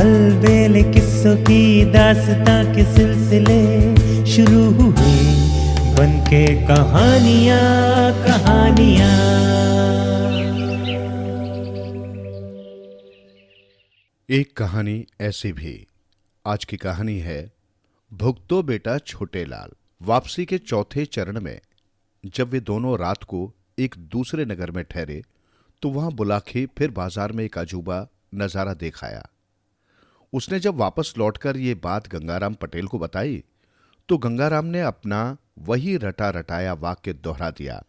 अलबेले किस्सों की दास्तां के सिलसिले शुरू हुए, बनके कहानियां कहानियां। एक कहानी ऐसी भी। आज की कहानी है भुगतो बेटा छोटे लाल। वापसी के चौथे चरण में जब वे दोनों रात को एक दूसरे नगर में ठहरे तो वहां बुलाखी फिर बाजार में एक अजूबा नजारा देख आया। उसने जब वापस लौटकर ये बात गंगाराम पटेल को बताई तो गंगाराम ने अपना वही रटा रटाया वाक्य दोहरा दिया।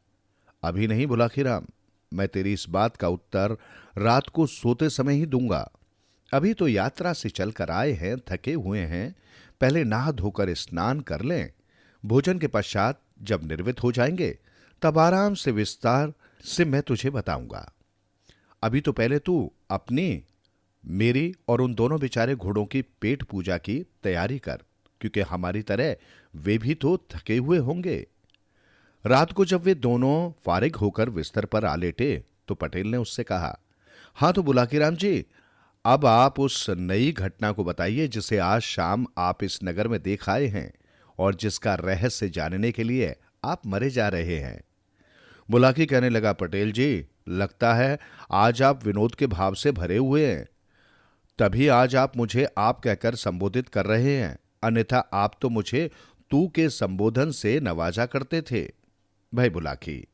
अभी नहीं बुलाखी राम, मैं तेरी इस बात का उत्तर रात को सोते समय ही दूंगा। अभी तो यात्रा से चलकर आए हैं, थके हुए हैं, पहले नहा धोकर स्नान कर लें। भोजन के पश्चात जब निर्वित हो जाएंगे तब आराम से विस्तार से मैं तुझे बताऊंगा। अभी तो पहले तू अपनी, मेरी और उन दोनों बेचारे घोड़ों की पेट पूजा की तैयारी कर, क्योंकि हमारी तरह वे भी तो थके हुए होंगे। रात को जब वे दोनों फारिग होकर बिस्तर पर आ लेटे तो पटेल ने उससे कहा, हां तो बुलाकी राम जी, अब आप उस नई घटना को बताइए जिसे आज शाम आप इस नगर में देख आए हैं और जिसका रहस्य जानने के लिए आप मरे जा रहे हैं। बुलाकी कहने लगा, पटेल जी, लगता है आज आप विनोद के भाव से भरे हुए हैं, तभी आज आप मुझे आप कहकर संबोधित कर रहे हैं, अन्यथा आप तो मुझे तू के संबोधन से नवाजा करते थे। भाई बुलाकी,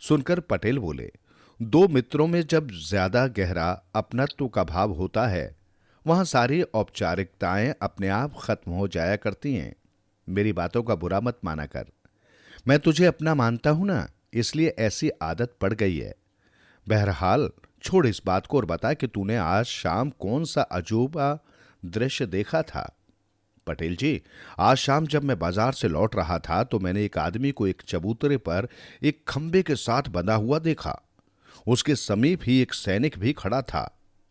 सुनकर पटेल बोले, दो मित्रों में जब ज्यादा गहरा अपनत्व का भाव होता है वहां सारी औपचारिकताएं अपने आप खत्म हो जाया करती हैं। मेरी बातों का बुरा मत माना कर, मैं तुझे अपना मानता हूं ना, इसलिए ऐसी आदत पड़ गई है। बहरहाल छोड़ इस बात को और बता कि तूने आज शाम कौन सा अजूबा दृश्य देखा था। पटेल जी, आज शाम जब मैं बाजार से लौट रहा था तो मैंने एक आदमी को एक चबूतरे पर एक खंबे के साथ बंधा हुआ देखा। उसके समीप ही एक सैनिक भी खड़ा था।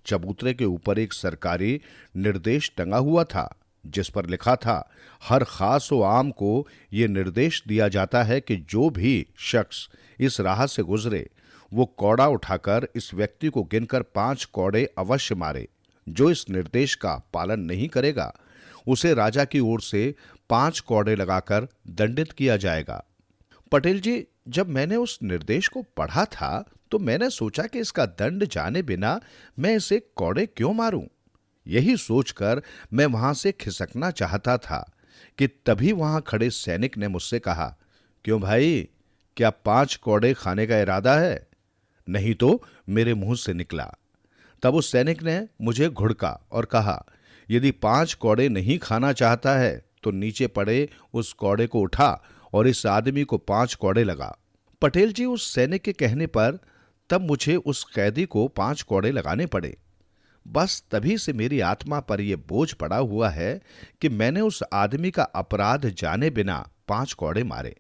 चबूतरे के ऊपर एक सरकारी निर्देश टंगा हुआ था जिस पर लिखा था, हर खास व आम को यह निर्देश दिया जाता है कि जो भी शख्स इस राह से गुजरे वो कौड़ा उठाकर इस व्यक्ति को गिनकर 5 कौड़े अवश्य मारे। जो इस निर्देश का पालन नहीं करेगा उसे राजा की ओर से 5 कौड़े लगाकर दंडित किया जाएगा। पटेल जी, जब मैंने उस निर्देश को पढ़ा था तो मैंने सोचा कि इसका दंड जाने बिना मैं इसे कौड़े क्यों मारूं। यही सोचकर मैं वहां से खिसकना चाहता था कि तभी वहां खड़े सैनिक ने मुझसे कहा, क्यों भाई, क्या 5 कौड़े खाने का इरादा है? नहीं तो मेरे मुंह से निकला। तब उस सैनिक ने मुझे घुड़का और कहा, यदि 5 कौड़े नहीं खाना चाहता है तो नीचे पड़े उस कौड़े को उठा और इस आदमी को 5 कौड़े लगा। पटेल जी, उस सैनिक के कहने पर तब मुझे उस कैदी को 5 कौड़े लगाने पड़े। बस तभी से मेरी आत्मा पर यह बोझ पड़ा हुआ है कि मैंने उस आदमी का अपराध जाने बिना 5 कौड़े मारे।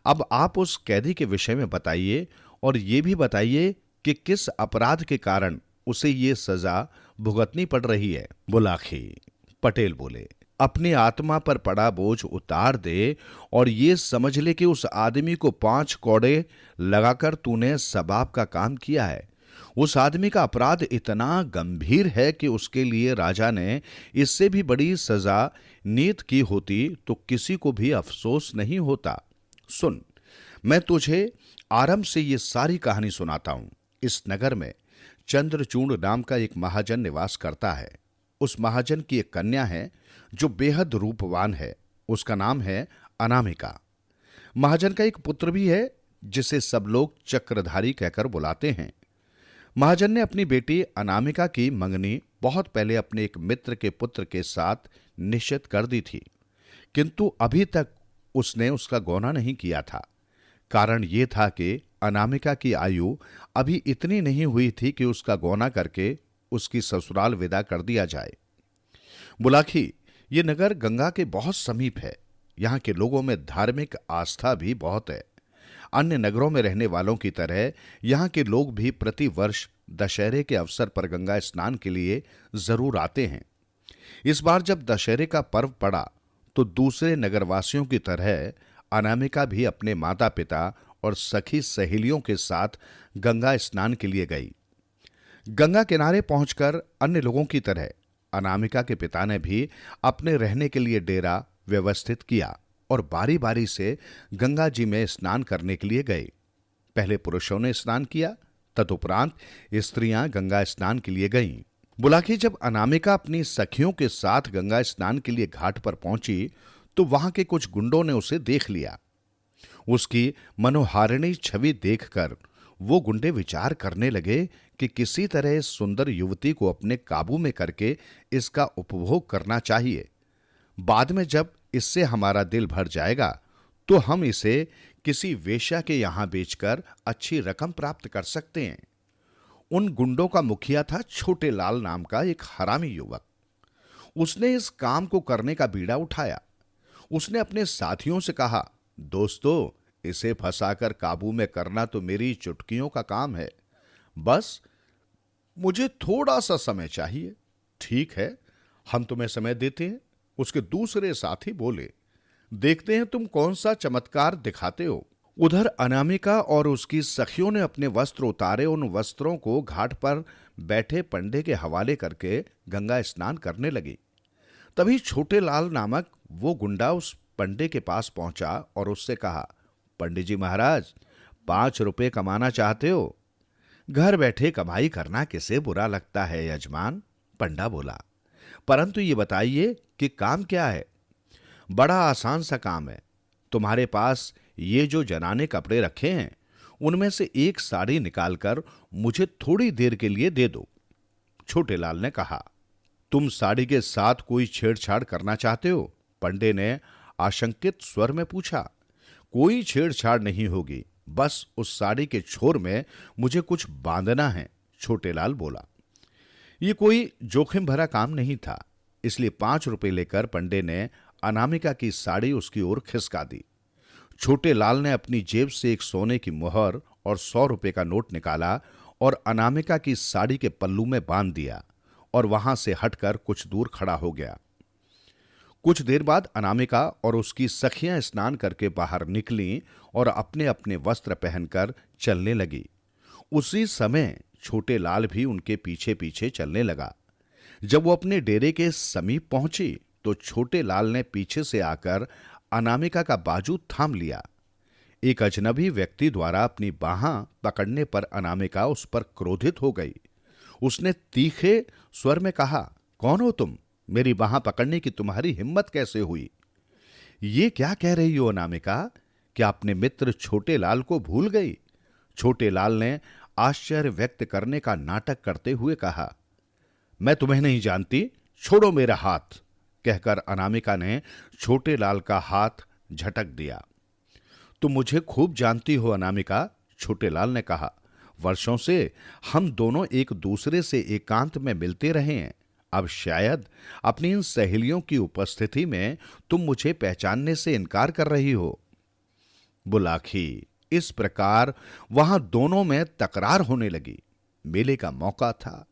अब आप उस कैदी के विषय में बताइए और ये भी बताइए कि किस अपराध के कारण उसे ये सजा भुगतनी पड़ रही है। बुलाखी, पटेल बोले, अपनी आत्मा पर पड़ा बोझ उतार दे और ये समझ ले कि उस आदमी को 5 कौड़े लगाकर तूने सबाब का काम किया है। उस आदमी का अपराध इतना गंभीर है कि उसके लिए राजा ने इससे भी बड़ी सजा नियत की होती तो किसी को भी अफसोस नहीं होता। सुन, मैं तुझे आरंभ से ये सारी कहानी सुनाता हूं। इस नगर में चंद्रचूड़ नाम का एक महाजन निवास करता है। उस महाजन की एक कन्या है जो बेहद रूपवान है। उसका नाम है अनामिका। महाजन का एक पुत्र भी है जिसे सब लोग चक्रधारी कहकर बुलाते हैं। महाजन ने अपनी बेटी अनामिका की मंगनी बहुत पहले अपने एक मित्र के पुत्र के साथ निश्चित कर दी थी, किंतु अभी तक उसने उसका गौना नहीं किया था। कारण यह था कि अनामिका की आयु अभी इतनी नहीं हुई थी कि उसका गौना करके उसकी ससुराल विदा कर दिया जाए। बुलाखी, ये नगर गंगा के बहुत समीप है। यहाँ के लोगों में धार्मिक आस्था भी बहुत है। अन्य नगरों में रहने वालों की तरह यहाँ के लोग भी प्रति वर्ष दशहरे के अवसर पर गंगा स्नान के लिए जरूर आते हैं। इस बार जब दशहरे का पर्व पड़ा तो दूसरे नगरवासियों की तरह अनामिका भी अपने माता पिता और सखी सहेलियों के साथ गंगा स्नान के लिए गई। गंगा किनारे पहुंचकर अन्य लोगों की तरह अनामिका के पिता ने भी अपने रहने के लिए डेरा व्यवस्थित किया और बारी बारी से गंगा जी में स्नान करने के लिए गए। पहले पुरुषों ने स्नान किया, तदुपरांत स्त्रियां गंगा स्नान के लिए गईं। बुलाकी जब अनामिका अपनी सखियों के साथ गंगा स्नान के लिए घाट पर पहुंची तो वहां के कुछ गुंडों ने उसे देख लिया। उसकी मनोहारिणी छवि देखकर वो गुंडे विचार करने लगे कि किसी तरह इस सुंदर युवती को अपने काबू में करके इसका उपभोग करना चाहिए। बाद में जब इससे हमारा दिल भर जाएगा तो हम इसे किसी वेश्या के यहां बेचकर अच्छी रकम प्राप्त कर सकते हैं। उन गुंडों का मुखिया था छोटे लाल नाम का एक हरामी युवक। उसने इस काम को करने का बीड़ा उठाया। उसने अपने साथियों से कहा, दोस्तों, इसे फंसाकर काबू में करना तो मेरी चुटकियों का काम है। बस मुझे थोड़ा सा समय चाहिए। ठीक है, हम तुम्हें समय देते हैं। उसके दूसरे साथी बोले, देखते हैं तुम कौन सा चमत्कार दिखाते हो। उधर अनामिका और उसकी सखियों ने अपने वस्त्र उतारे। उन वस्त्रों को घाट पर बैठे पंडे के हवाले करके गंगा स्नान करने लगी। तभी छोटे लाल नामक वो गुंडा उस पंडे के पास पहुंचा और उससे कहा, पंडित जी महाराज, 5 रुपए कमाना चाहते हो? घर बैठे कमाई करना किसे बुरा लगता है यजमान? पंडा बोला, परंतु ये बताइए कि काम क्या है? बड़ा आसान सा काम है। तुम्हारे पास ये जो जनाने कपड़े रखे हैं उनमें से एक साड़ी निकालकर मुझे थोड़ी देर के लिए दे दो। छोटे लाल ने कहा, तुम साड़ी के साथ कोई छेड़छाड़ करना चाहते हो? पंडे ने आशंकित स्वर में पूछा। कोई छेड़छाड़ नहीं होगी, बस उस साड़ी के छोर में मुझे कुछ बांधना है, छोटे लाल बोला। ये कोई जोखिम भरा काम नहीं था, इसलिए 5 रुपए लेकर पंडे ने अनामिका की साड़ी उसकी ओर खिसका दी। छोटे लाल ने अपनी जेब से एक सोने की मुहर और 100 रुपए का नोट निकाला और अनामिका की साड़ी के पल्लू में बांध दिया और वहां से हटकर कुछ दूर खड़ा हो गया। कुछ देर बाद अनामिका और उसकी सखियां स्नान करके बाहर निकलीं और अपने अपने वस्त्र पहनकर चलने लगी। उसी समय छोटे लाल भी उनके पीछे पीछे चलने लगा। जब वो अपने डेरे के समीप पहुंची तो छोटे लाल ने पीछे से आकर अनामिका का बाजू थाम लिया। एक अजनबी व्यक्ति द्वारा अपनी बाहां पकड़ने पर अनामिका उस पर क्रोधित हो गई। उसने तीखे स्वर में कहा, कौन हो तुम? मेरी बाहां पकड़ने की तुम्हारी हिम्मत कैसे हुई? ये क्या कह रही हो अनामिका? क्या अपने मित्र छोटे लाल को भूल गई? छोटे लाल ने आश्चर्य व्यक्त करने का नाटक करते हुए कहा, मैं तुम्हें नहीं जानती, छोड़ो मेरा हाथ, कहकर अनामिका ने छोटे लाल का हाथ झटक दिया। तुम मुझे खूब जानती हो अनामिका, छोटे लाल ने कहा। वर्षों से हम दोनों एक दूसरे से एकांत में मिलते रहे हैं। अब शायद अपनी इन सहेलियों की उपस्थिति में तुम मुझे पहचानने से इनकार कर रही हो। बुलाखी, इस प्रकार वहां दोनों में तकरार होने लगी। मेले का मौका था,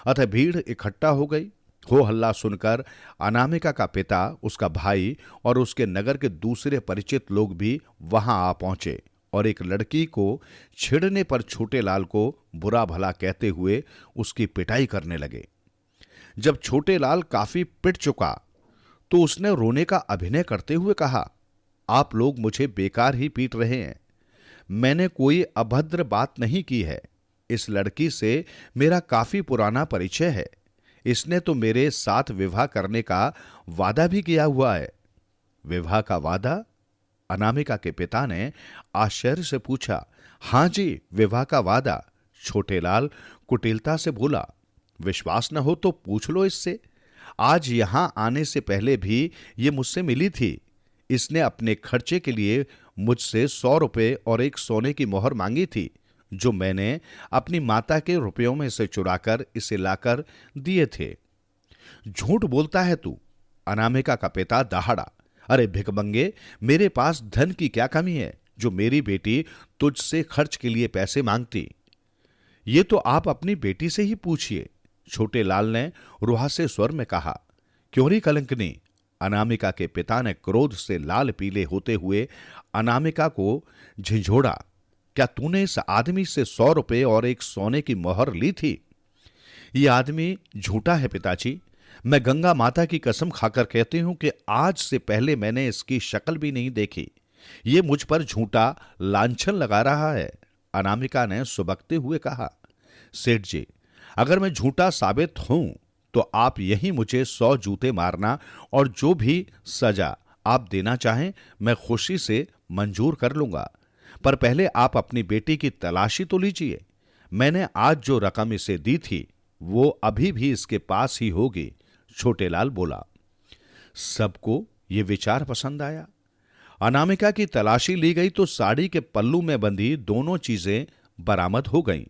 अतः भीड़ इकट्ठा हो गई। हो हल्ला सुनकर अनामिका का पिता, उसका भाई और उसके नगर के दूसरे परिचित लोग भी वहां आ पहुंचे और एक लड़की को छेड़ने पर छोटे लाल को बुरा भला कहते हुए उसकी पिटाई करने लगे। जब छोटे लाल काफी पिट चुका तो उसने रोने का अभिनय करते हुए कहा, आप लोग मुझे बेकार ही पीट रहे हैं। मैंने कोई अभद्र बात नहीं की है। इस लड़की से मेरा काफी पुराना परिचय है। इसने तो मेरे साथ विवाह करने का वादा भी किया हुआ है। विवाह का वादा? अनामिका के पिता ने आश्चर्य से पूछा। हां जी, विवाह का वादा, छोटे लाल कुटिलता से बोला। विश्वास न हो तो पूछ लो इससे। आज यहां आने से पहले भी ये मुझसे मिली थी। इसने अपने खर्चे के लिए मुझसे 100 रुपए और एक सोने की मोहर मांगी थी, जो मैंने अपनी माता के रुपयों में से चुराकर इसे लाकर दिए थे। झूठ बोलता है तू, अनामिका का पिता दहाड़ा। अरे भिखमंगे, मेरे पास धन की क्या कमी है जो मेरी बेटी तुझसे खर्च के लिए पैसे मांगती? ये तो आप अपनी बेटी से ही पूछिए, छोटे लाल ने रुहासे स्वर में कहा। क्यों री कलंकनी? अनामिका के पिता ने क्रोध से लाल पीले होते हुए अनामिका को झिझोड़ा। क्या तूने इस आदमी से 100 रुपए और एक सोने की मोहर ली थी? यह आदमी झूठा है पिताजी। मैं गंगा माता की कसम खाकर कहती हूं कि आज से पहले मैंने इसकी शक्ल भी नहीं देखी। ये मुझ पर झूठा लांछन लगा रहा है। अनामिका ने सुबकते हुए कहा। सेठ जी, अगर मैं झूठा साबित हूं तो आप यही मुझे 100 जूते मारना और जो भी सजा आप देना चाहें मैं खुशी से मंजूर कर लूंगा। पर पहले आप अपनी बेटी की तलाशी तो लीजिए। मैंने आज जो रकम इसे दी थी वो अभी भी इसके पास ही होगी। छोटेलाल बोला। सबको ये विचार पसंद आया। अनामिका की तलाशी ली गई तो साड़ी के पल्लू में बंधी दोनों चीजें बरामद हो गईं।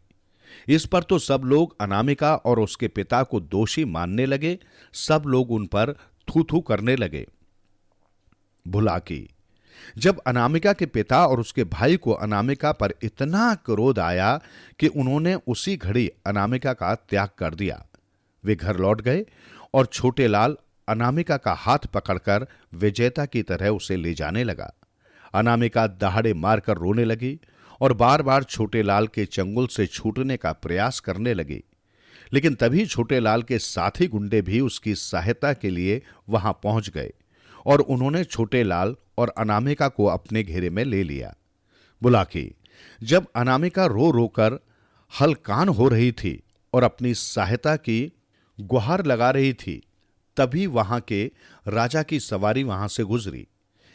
इस पर तो सब लोग अनामिका और उसके पिता को दोषी मानने लगे। सब लोग उन पर थू थू करने लगे। भुलाकी। जब अनामिका के पिता और उसके भाई को अनामिका पर इतना क्रोध आया कि उन्होंने उसी घड़ी अनामिका का त्याग कर दिया। वे घर लौट गए और छोटेलाल अनामिका का हाथ पकड़कर विजेता की तरह उसे ले जाने लगा। अनामिका दहाड़े मारकर रोने लगी और बार बार छोटेलाल के चंगुल से छूटने का प्रयास करने लगी। लेकिन तभी छोटेलाल के साथी गुंडे भी उसकी सहायता के लिए वहां पहुंच गए और उन्होंने छोटेलाल और अनामिका को अपने घेरे में ले लिया। बुलाकी। जब अनामिका रो रोकर हलकान हो रही थी और अपनी सहायता की गुहार लगा रही थी, तभी वहां के राजा की सवारी वहां से गुजरी।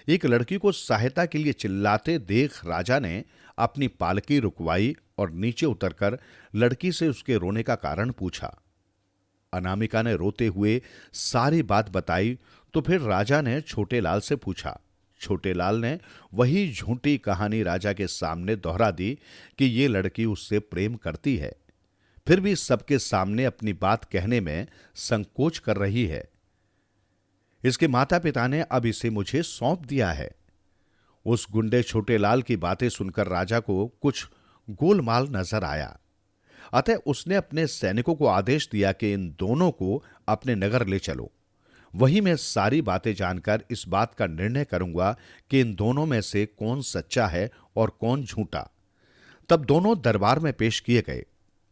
एक लड़की को सहायता के लिए चिल्लाते देख राजा ने अपनी पालकी रुकवाई और नीचे उतरकर लड़की से उसके रोने का कारण पूछा। अनामिका ने रोते हुए सारी बात बताई तो फिर राजा ने छोटेलाल से पूछा। छोटेलाल ने वही झूठी कहानी राजा के सामने दोहरा दी कि ये लड़की उससे प्रेम करती है, फिर भी सबके सामने अपनी बात कहने में संकोच कर रही है। इसके माता पिता ने अब इसे मुझे सौंप दिया है। उस गुंडे छोटेलाल की बातें सुनकर राजा को कुछ गोलमाल नजर आया। अतः उसने अपने सैनिकों को आदेश दिया कि इन दोनों को अपने नगर ले चलो। वहीं मैं सारी बातें जानकर इस बात का निर्णय करूंगा कि इन दोनों में से कौन सच्चा है और कौन झूठा। तब दोनों दरबार में पेश किए गए।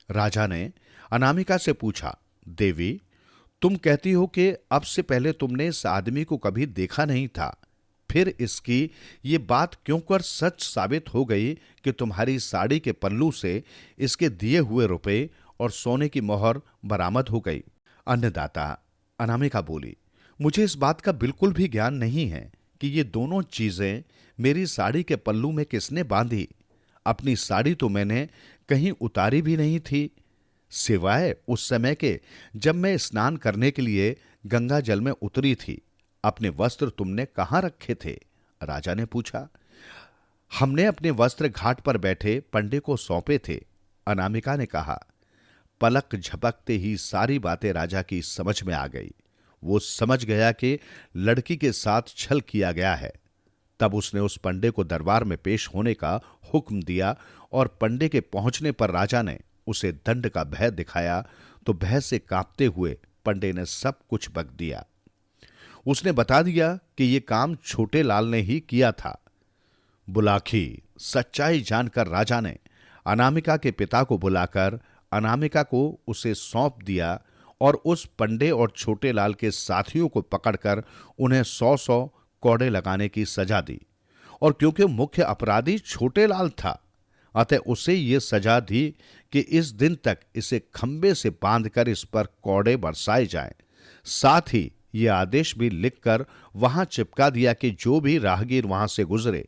राजा ने अनामिका से पूछा, देवी, तुम कहती हो कि अब से पहले तुमने इस आदमी को कभी देखा नहीं था, फिर इसकी ये बात क्यों कर सच साबित हो गई कि तुम्हारी साड़ी के पल्लू से इसके दिए हुए रुपए और सोने की मोहर बरामद हो गई? अन्नदाता। अनामिका बोली, मुझे इस बात का बिल्कुल भी ज्ञान नहीं है कि ये दोनों चीजें मेरी साड़ी के पल्लू में किसने बांधी। अपनी साड़ी तो मैंने कहीं उतारी भी नहीं थी, सिवाय उस समय के जब मैं स्नान करने के लिए गंगा जल में उतरी थी। अपने वस्त्र तुमने कहां रखे थे? राजा ने पूछा। हमने अपने वस्त्र घाट पर बैठे पंडे को सौंपे थे, अनामिका ने कहा। पलक झपकते ही सारी बातें राजा की समझ में आ गई। वो समझ गया कि लड़की के साथ छल किया गया है। तब उसने उस पंडे को दरबार में पेश होने का हुक्म दिया और पंडे के पहुंचने पर राजा ने उसे दंड का भय दिखाया तो भय से कांपते हुए पंडे ने सब कुछ बक दिया। उसने बता दिया कि यह काम छोटेलाल ने ही किया था। बुलाखी। सच्चाई जानकर राजा ने अनामिका के पिता को बुलाकर अनामिका को उसे सौंप दिया और उस पंडे और छोटेलाल के साथियों को पकड़कर उन्हें 100 कौड़े लगाने की सजा दी। और क्योंकि मुख्य अपराधी छोटेलाल था, अतः उसे ये सजा दी कि इस दिन तक इसे खंबे से बांधकर इस पर कौड़े बरसाए जाएं। साथ ही यह आदेश भी लिखकर वहां चिपका दिया कि जो भी राहगीर वहां से गुजरे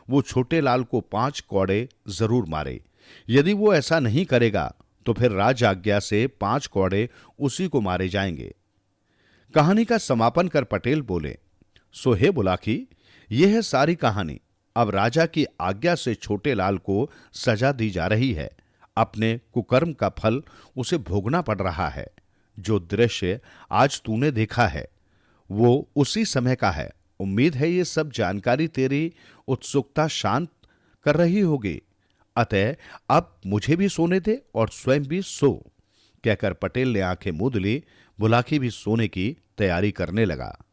वो छोटेलाल को 5 कौड़े जरूर मारे। यदि वो ऐसा नहीं करेगा तो फिर राज आज्ञा से 5 कौड़े उसी को मारे जाएंगे। कहानी का समापन कर पटेल बोले, सो हे बुलाकी, यह है सारी कहानी। अब राजा की आज्ञा से छोटेलाल को सजा दी जा रही है। अपने कुकर्म का फल उसे भोगना पड़ रहा है। जो दृश्य आज तूने देखा है वो उसी समय का है। उम्मीद है ये सब जानकारी तेरी उत्सुकता शांत कर रही होगी। अतः अब मुझे भी सोने दे और स्वयं भी सो। कहकर पटेल ने आंखें मूंद ली। बुलाकी भी सोने की तैयारी करने लगा।